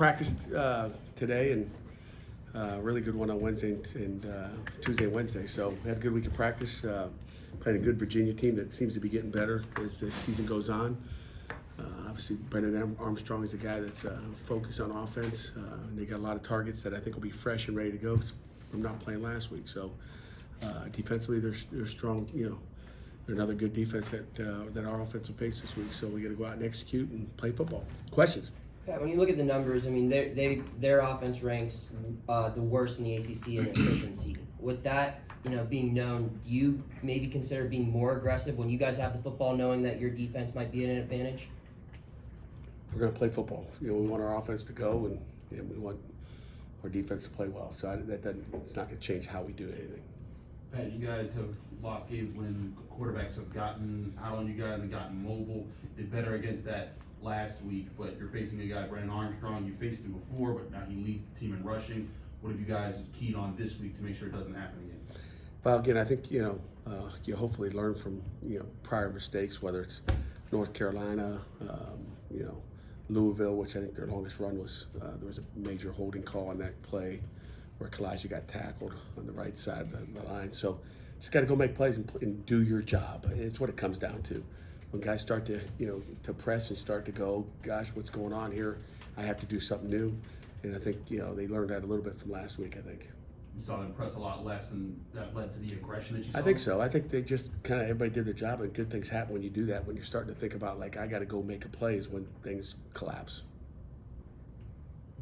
Practiced today and really good one on Wednesday and Tuesday and Wednesday. So we had a good week of practice. Played a good Virginia team that seems to be getting better as the season goes on. Obviously, Brendan Armstrong is a guy that's focused on offense. They got a lot of targets that I think will be fresh and ready to go from not playing last week. So defensively, they're strong. They're another good defense that our offense will face this week. So we got to go out and execute and play football. Questions? Yeah, when you look at the numbers, I mean, their offense ranks the worst in the ACC in efficiency. With that, being known, do you maybe consider being more aggressive when you guys have the football, knowing that your defense might be at an advantage? We're going to play football. We want our offense to go, and we want our defense to play well. So it's not going to change how we do anything. Pat, you guys have lost games when quarterbacks have gotten out on you guys and gotten mobile. Did better against that last week, but you're facing a guy, Brendan Armstrong. You faced him before, but now he leads the team in rushing. What have you guys keyed on this week to make sure it doesn't happen again? Well, again, I think you hopefully learn from prior mistakes, whether it's North Carolina, Louisville, which I think their longest run was there was a major holding call on that play where Kalijah got tackled on the right side of the line. So just got to go make plays and do your job. It's what it comes down to. When guys start to press and start to go, gosh, what's going on here? I have to do something new. And I think they learned that a little bit from last week. I think you saw them press a lot less, and that led to the aggression that you saw. I think so. I think they just kind of everybody did their job, and good things happen when you do that. When you're starting to think about I got to go make a play is when things collapse.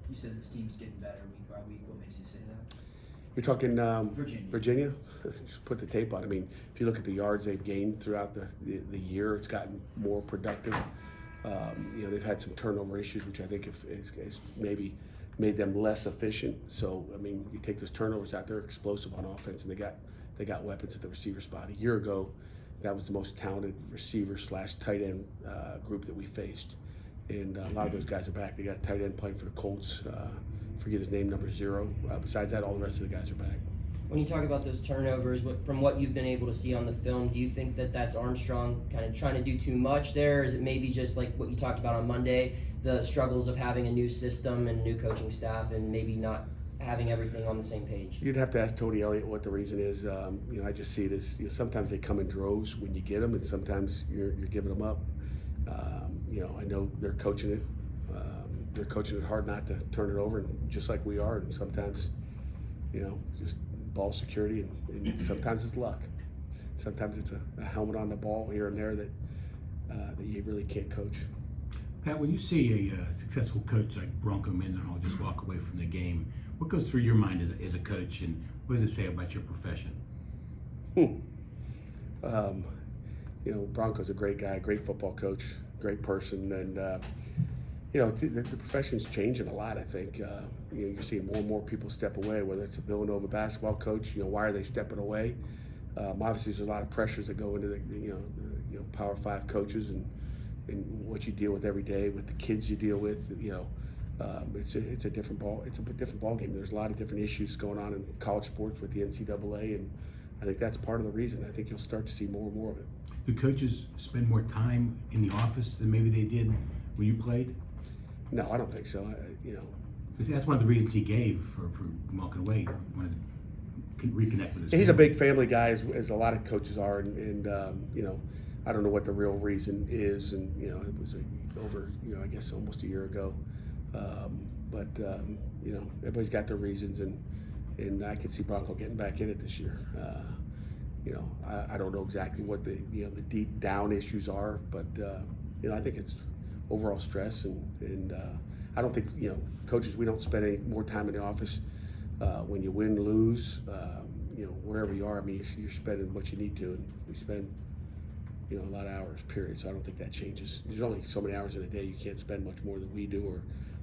You said this team's getting better week by week. What makes you say that? You're talking Virginia. Just put the tape on. I mean, if you look at the yards they've gained throughout the year, it's gotten more productive. They've had some turnover issues, which I think has maybe made them less efficient. So, I mean, you take those turnovers out, they're explosive on offense, and they got weapons at the receiver spot. A year ago, that was the most talented receiver/tight end group that we faced. And a lot of those guys are back. They got a tight end playing for the Colts. Forget his name, number 0. Besides that, all the rest of the guys are back. When you talk about those turnovers, from what you've been able to see on the film, do you think that that's Armstrong kind of trying to do too much there? Or is it maybe just like what you talked about on Monday, the struggles of having a new system and new coaching staff and maybe not having everything on the same page? You'd have to ask Tony Elliott what the reason is. I just see it as sometimes they come in droves when you get them, and sometimes you're giving them up. I know they're coaching it. They're coaching it hard not to turn it over, and just like we are. And sometimes, just ball security, and sometimes it's luck. Sometimes it's a helmet on the ball here and there that you really can't coach. Pat, when you see a successful coach like Bronco Mendenhall just walk away from the game, what goes through your mind as a coach, and what does it say about your profession? Bronco's a great guy, great football coach, great person, and the profession's changing a lot. I think you're seeing more and more people step away. Whether it's a Villanova basketball coach, why are they stepping away? Obviously, there's a lot of pressures that go into the Power 5 coaches and what you deal with every day with the kids you deal with. It's a different ball. It's a different ball game. There's a lot of different issues going on in college sports with the NCAA, and I think that's part of the reason. I think you'll start to see more and more of it. Do coaches spend more time in the office than maybe they did when you played? No, I don't think so. That's one of the reasons he gave for walking away. He wanted to reconnect with his He's a family. big family guy, as a lot of coaches are, and I don't know what the real reason is, and it was over I guess almost a year ago, but everybody's got their reasons, and I could see Bronco getting back in it this year. I don't know exactly what the deep down issues are, but I think it's overall stress, and I don't think coaches, we don't spend any more time in the office when you win, lose, wherever you are. I mean, you're spending what you need to, and we spend a lot of hours, period. So I don't think that changes. There's only so many hours in a day. You can't spend much more than we do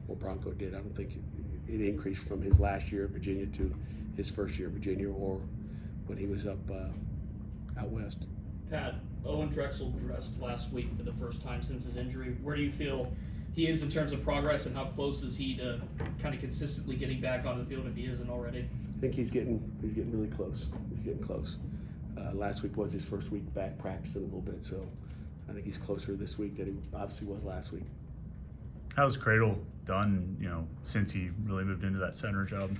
or Bronco did. I don't think it increased from his last year at Virginia to his first year at Virginia or when he was up out west. Pat, Owen Drexel dressed last week for the first time since his injury. Where do you feel he is in terms of progress, and how close is he to kind of consistently getting back onto the field if he isn't already? I think he's getting really close. He's getting close. Last week was his first week back practicing a little bit, so I think he's closer this week than he obviously was last week. How's Cradle done, since he really moved into that center job?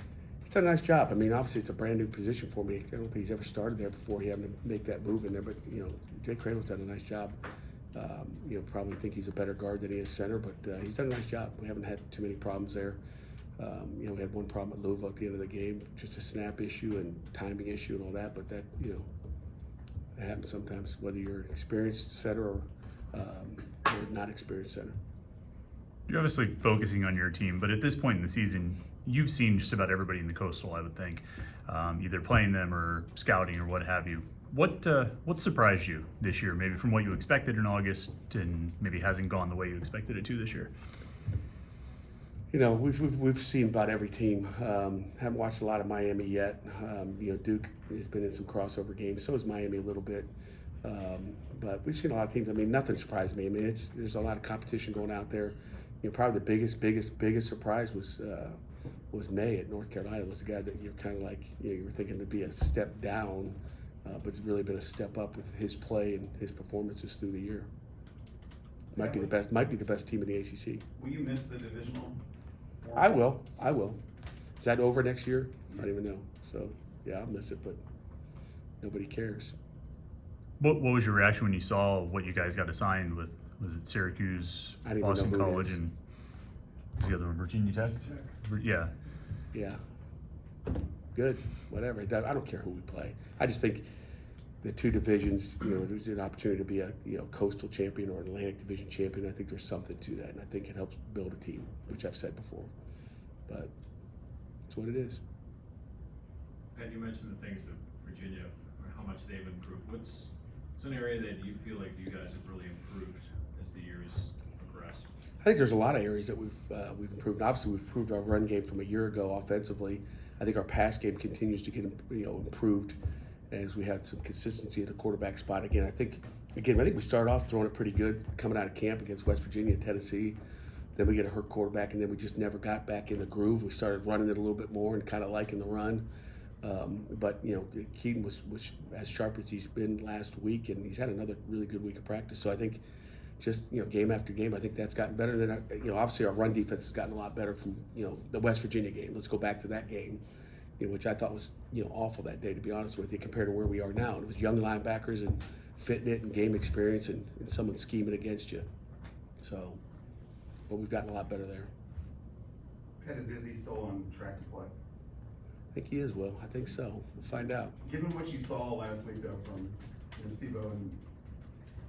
He's done a nice job. I mean, obviously it's a brand new position for me. I don't think he's ever started there before. He having to make that move in there, but Jake Cradle's done a nice job. Probably think he's a better guard than he is center, but he's done a nice job. We haven't had too many problems there. We had one problem at Louisville at the end of the game, just a snap issue and timing issue and all that. But that it happens sometimes, whether you're an experienced center or not experienced center. You're obviously focusing on your team, but at this point in the season, you've seen just about everybody in the Coastal, I would think, either playing them or scouting or what have you. What surprised you this year, maybe from what you expected in August and maybe hasn't gone the way you expected it to this year? We've seen about every team. Haven't watched a lot of Miami yet. Duke has been in some crossover games. So has Miami a little bit. But we've seen a lot of teams. I mean, nothing surprised me. I mean, there's a lot of competition going out there. Probably the biggest surprise was May at North Carolina. Was the guy that you're kind of like you were thinking to be a step down, but it's really been a step up with his play and his performances through the year. Might be the best team in the ACC. Will you miss the divisional? I will. Is that over next year? I don't even know. So yeah, I'll miss it, but nobody cares. What was your reaction when you saw what you guys got assigned with? Was it Syracuse, I didn't even Boston know who it College, is. and was the other one Virginia Tech? Yeah. Yeah. Good. Whatever. I don't care who we play. I just think the two divisions, there's an opportunity to be a Coastal champion or an Atlantic Division champion. I think there's something to that, and I think it helps build a team, which I've said before. But it's what it is. Pat, you mentioned the things that Virginia, how much they've improved. What's an area that you feel like you guys have really improved as the years progress? I think there's a lot of areas that we've improved. Obviously, we've improved our run game from a year ago offensively. I think our pass game continues to get improved as we had some consistency at the quarterback spot. I think we started off throwing it pretty good coming out of camp against West Virginia and Tennessee. Then we get a hurt quarterback, and then we just never got back in the groove. We started running it a little bit more and kind of liking the run. But Keaton was as sharp as he's been last week, and he's had another really good week of practice. So I think just game after game, I think that's gotten better. Then obviously our run defense has gotten a lot better from the West Virginia game. Let's go back to that game, which I thought was awful that day, to be honest with you, compared to where we are now. And it was young linebackers and fitting it and game experience and someone scheming against you. So, but we've gotten a lot better there. Pat, is Izzy still on track to play? I think he is, Will. I think so. We'll find out. Given what you saw last week, though, from Sebo and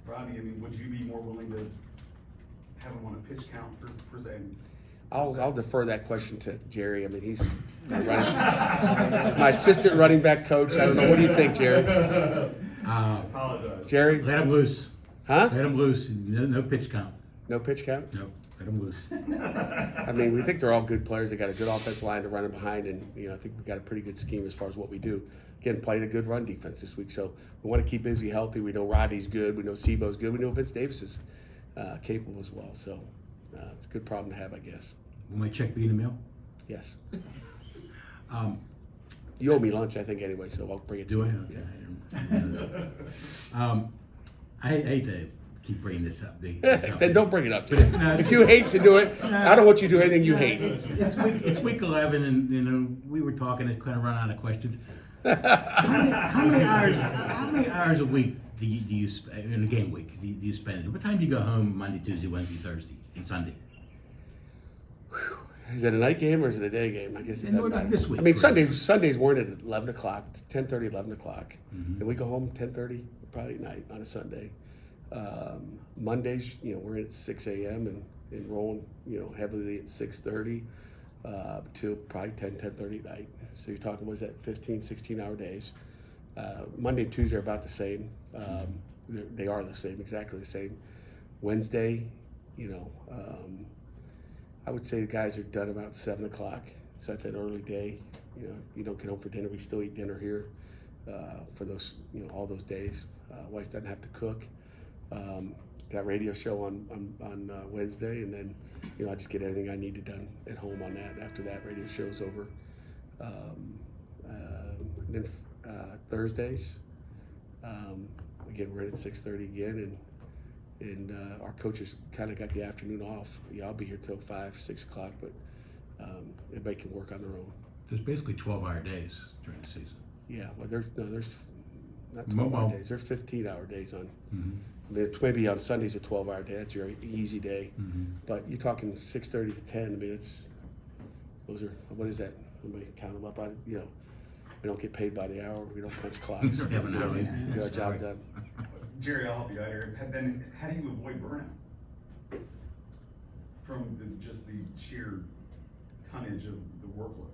Robbie, I mean, would you be more willing to have him on a pitch count for Zane? I'll defer that question to Jerry. I mean, he's my assistant running back coach. I don't know. What do you think, Jerry? Apologize. Jerry? Let him loose. Huh? Let him loose. No pitch count. No pitch count? No, let him loose. I mean, we think they're all good players. They got a good offensive line to run it behind, and I think we've got a pretty good scheme as far as what we do. Again, playing a good run defense this week, so we want to keep Izzy healthy. We know Roddy's good. We know Sebo's good. We know Vince Davis is capable as well. So it's a good problem to have, I guess. Will my check be in the mail? Yes. Um, You owe me lunch, I think, anyway, so I'll bring it do to I? you. Yeah. I hate to keep bringing this up. Then don't bring it up. But If you hate to do it, I don't want you to do anything you hate. It's week 11, and we were talking and kind of run out of questions. How many hours a week do you spend in a game week? Do you spend? What time do you go home Monday, Tuesday, Wednesday, Thursday, and Sunday? Is it a night game or is it a day game? I guess it And doesn't what about matter. this week, I mean, for Sundays weren't at 11 o'clock, 10:30, 11 o'clock. Mhm. And we go home 10:30, probably at night on a Sunday. Mondays, we're in at 6 a.m. and rolling, heavily at 6:30 till probably 10:30 at night. So you're talking, what is that, 15, 16-hour days. Monday and Tuesday are about the same. They are the same, exactly the same. Wednesday, I would say the guys are done about 7 o'clock, so that's an early day. You don't get home for dinner. We still eat dinner here for those, all those days. Wife doesn't have to cook. Got radio show on Wednesday, and then I just get everything I needed done at home on that. After that radio show's over, and then Thursdays, again we're in at 6:30 again, and our coaches kind of got the afternoon off. I'll be here till 5, 6 o'clock, but everybody can work on their own. There's basically 12-hour days during the season. Yeah, well, there's not 12-hour Well, days. There's 15-hour days on. Mhm. I mean, maybe on Sunday's a 12-hour day. That's your easy day. Mhm. But you're talking 6:30 to 10. I mean, those are, what is that? Somebody count them up on it. You know, we don't get paid by the hour. We don't punch clocks. We have an hour. We get our job done. Jerry, I'll help you out here. How do you avoid burnout? From just the sheer tonnage of the workload?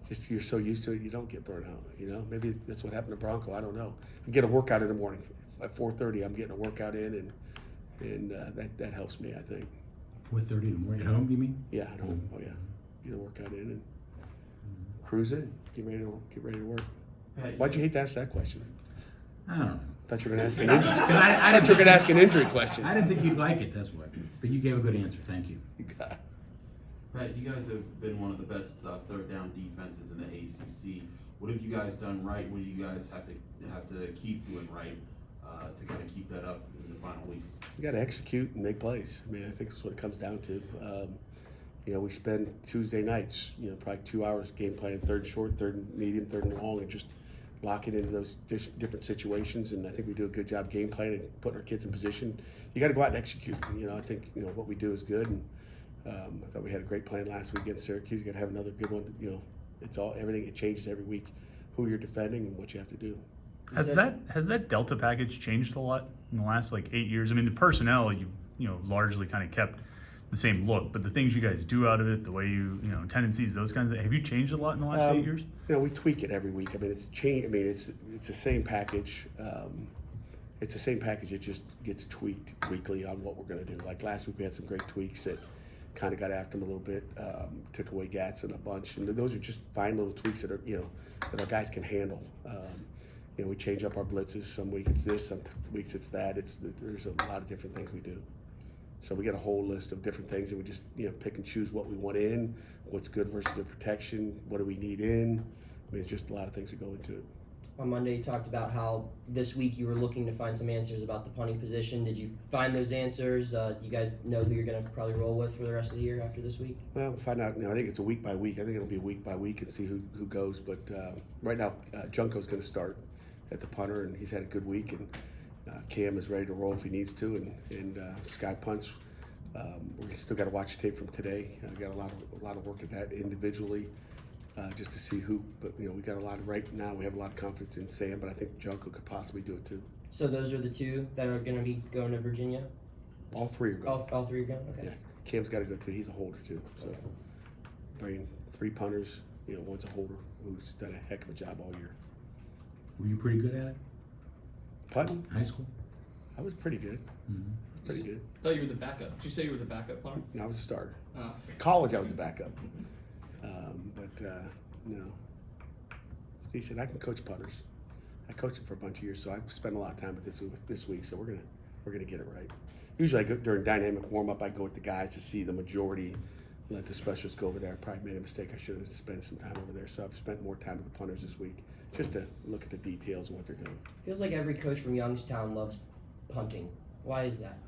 Just you're so used to it, you don't get burnt out. You know, maybe that's what happened to Bronco. I don't know. I get a workout in the morning at 4:30. I'm getting a workout in, and that helps me. I think. 4:30 in the morning. At home, you mean? Yeah, at home. Oh yeah, get a workout in and cruise in. Get ready to work. Pat, Why'd you hate to ask that question? I don't know. I thought you were going to ask an injury. I I thought you were going to ask an injury question. I didn't think you'd like it, that's why. But you gave a good answer, thank you. You got it. Pat, you guys have been one of the best third down defenses in the ACC. What have you guys done right? What do you guys have to keep doing right to kind of keep that up in the final weeks? You got to execute and make plays. I mean, I think that's what it comes down to. You know, we spend Tuesday nights, you know, probably 2 hours game planning, third and short, third and medium, third and long, and just locking into those different situations. And I think we do a good job game planning and putting our kids in position. You got to go out and execute. You know, I think, you know, what we do is good. And I thought we had a great plan last week against Syracuse. You got to have another good one. You know, it's all everything. It changes every week, who you're defending and what you have to do. Has that Delta package changed a lot in the last like 8 years? I mean, the personnel you know largely kind of kept the same look, but the things you guys do out of it, the way you know tendencies, those kinds of, have you changed a lot in the last 8 years? You know, we tweak it every week. I mean, it's change. I mean, it's the same package. It's the same package. It just gets tweaked weekly on what we're going to do. Like last week, we had some great tweaks that kind of got after him a little bit, took away Gatson a bunch, and those are just fine little tweaks that are, you know, that our guys can handle. You know, we change up our blitzes. Some weeks it's this, some weeks it's that. There's a lot of different things we do. So we get a whole list of different things, and we just, you know, pick and choose what we want in, what's good versus the protection, what do we need in. I mean, it's just a lot of things that go into it. On Monday, you talked about how this week you were looking to find some answers about the punting position. Did you find those answers? Do you guys know who you're going to probably roll with for the rest of the year after this week? Well, we'll find out. You know, I think it's a week by week. I think it'll be a week by week and see who goes. But right now, Junko's going to start at the punter, and he's had a good week. And Cam is ready to roll if he needs to. And Sky punts. We still got to watch the tape from today. We got a lot of work at that individually. Just to see who, but you know, we got a lot of, right now we have a lot of confidence in Sam, but I think Junko could possibly do it too. So those are the two that are going to be going to Virginia? All three are going. All three are going? Okay. Yeah, Cam's got to go too. He's a holder too. So bringing 3 punters, you know, one's a holder who's done a heck of a job all year. Were you pretty good at it? Punting, High school? I was pretty good. Mm-hmm. Pretty good. I thought you were the backup. Did you say you were the backup punter? No, I was a starter. Oh. College, I was a backup. No. He said I can coach punters. I coached them for a bunch of years, so I've spent a lot of time with this week. So we're gonna get it right. Usually, I go during dynamic warm up. I go with the guys to see the majority. Let the specialists go over there. I probably made a mistake. I should have spent some time over there. So I've spent more time with the punters this week, just to look at the details and what they're doing. Feels like every coach from Youngstown loves punting. Why is that?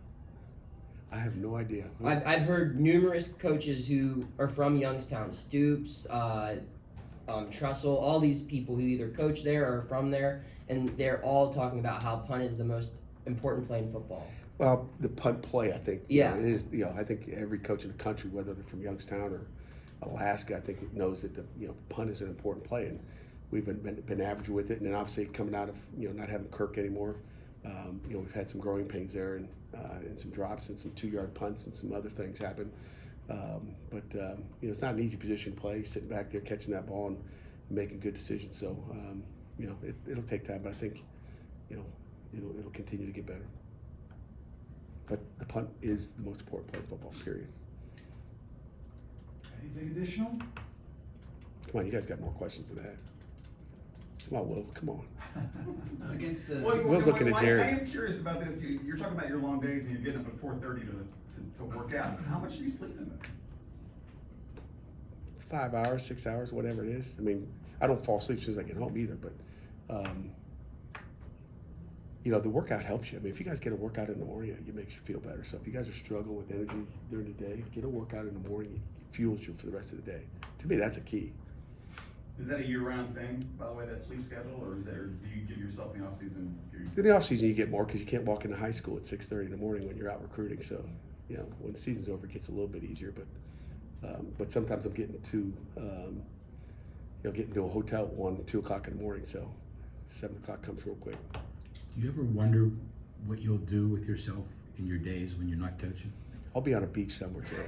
I have no idea. I've heard numerous coaches who are from Youngstown, Stoops, Trussell, all these people who either coach there or are from there, and they're all talking about how punt is the most important play in football. Well, the punt play, I think. Yeah. You know, it is. You know, I think every coach in the country, whether they're from Youngstown or Alaska, I think knows that the punt is an important play, and we've been average with it. And then obviously coming out of not having Kirk anymore, we've had some growing pains there and some drops and some 2-yard punts and some other things happen. But it's not an easy position to play, sitting back there catching that ball and making good decisions. So it'll take time, but I think it'll continue to get better. But the punt is the most important play in football, period. Anything additional? Come on, you guys got more questions than that. Come on, Will, come on. Against the Will's looking at Jerry. I am curious about this. You're talking about your long days and you're getting up at 4:30 to work out. How much are you sleeping in there? 5 hours, 6 hours, whatever it is. I mean, I don't fall asleep as soon as I get home either, but you know, the workout helps you. I mean, if you guys get a workout in the morning, it makes you feel better. So if you guys are struggling with energy during the day, get a workout in the morning. It fuels you for the rest of the day. To me, that's a key. Is that a year-round thing, by the way, that sleep schedule, or do you give yourself in the off-season? In the off season, you get more because you can't walk into high school at 6:30 in the morning when you're out recruiting. So, you know, when the season's over, it gets a little bit easier. But sometimes I'm getting to, getting to a hotel at 1, 2 o'clock in the morning. So 7 o'clock comes real quick. Do you ever wonder what you'll do with yourself in your days when you're not coaching? I'll be on a beach somewhere today.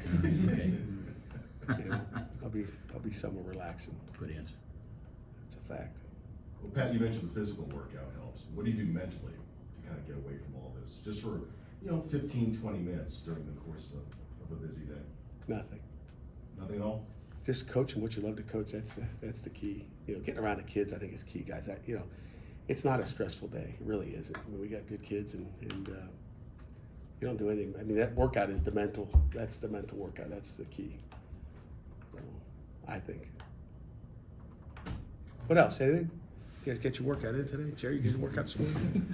Okay, You know, I'll be somewhere relaxing. good answer. That's a fact. Well, Pat, you mentioned the physical workout helps. What do you do mentally to kind of get away from all this? Just for, 15, 20 minutes during the course of a busy day? Nothing. Nothing at all? Just coaching what you love to coach. That's the key. You know, getting around the kids, I think, is key, guys. It's not a stressful day. It really isn't. I mean, we got good kids, and you don't do anything. I mean, that workout is the mental. That's the mental workout. That's the key. So, I think. What else? Anything? You guys get your workout in today? Jerry, you get your workout this morning?